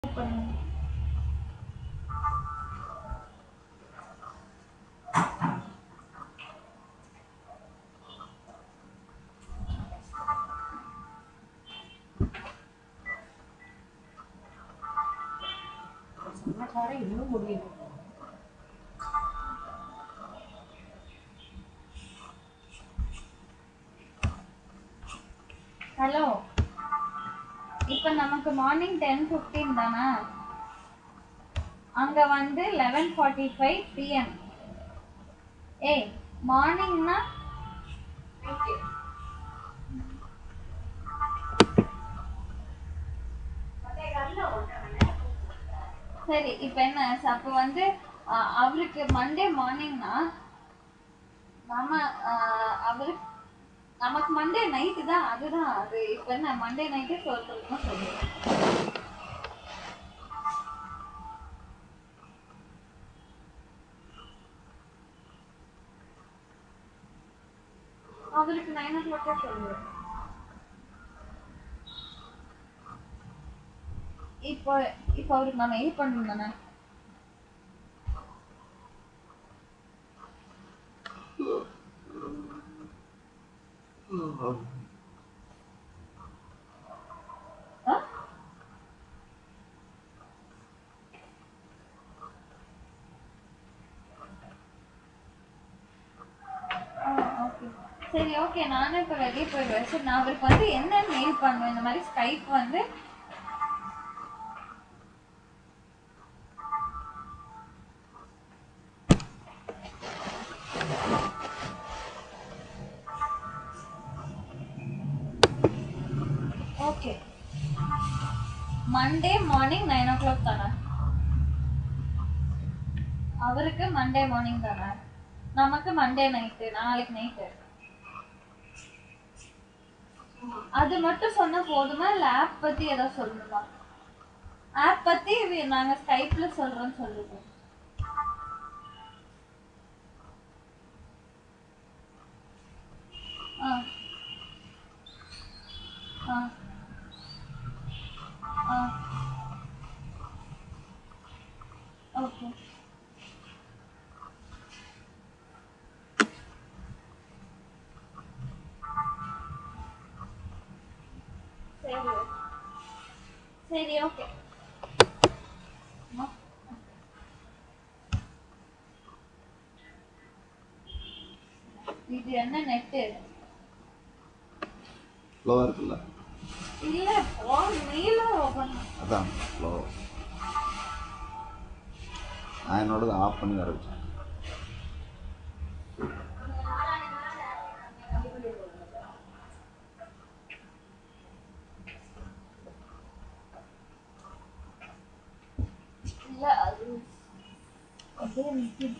பண்ணுங்க. சமாச்சாரம் இன்னும் முடியல. ஹலோ, இப்போ நமக்கு மார்னிங் 10:15 தானே? அங்க வந்து 11:45 PM. ஏய், மார்னிங்னா சரி. இப்போ என்ன அப்போ வந்து அவருக்கு மண்டே மார்னிங்னா நம்ம அவருக்கு நமக்கு மண்டே நைட்டு தான். அதுதான் அது. இப்போ என்ன மண்டே நைட்டு சொல்றதுதான் சொல்லுவேன். அவருக்கு 9 o'clock சொல்லுவேன். இப்போ இப்போ அவருக்கு நான் மெயில் பண்ணணும் தானே? சரி, ஓகே. நானும் இப்போ வெளியே போயிடுவேன். சரி, நான் அவருக்கு வந்து என்ன மெயில் பண்ணுவேன்? இந்த மாதிரி ஸ்கைப் வந்து ஓகே. மண்டே மார்னிங் 9 o'clock தானே? அவருக்கு மண்டே மார்னிங் தானே? நமக்கு மண்டே நைட்டு, நாளைக்கு நைட்டு. அது மட்டும் சொன்னா போதுமா, இல்ல ஆப் பத்தி ஏதாவது சொல்லணுமா? ஆப் பத்தி நாங்க ஸ்கைப்ல சொல்றோம்னு சொல்லுங்க. ஆ ஆ ஆ ஓகே. சரி சரி, ஓகே. இது என்ன நெட்டு? ஸ்லோவா இருக்குல்ல? இல்ல, ஃபோன் மெயில ஓபன். அதான் ஸ்லோ. நான் என்னோடது ஆஃப் பண்ணி வர வச்சேன். இல்ல, அது அப்படியே நிக்குது.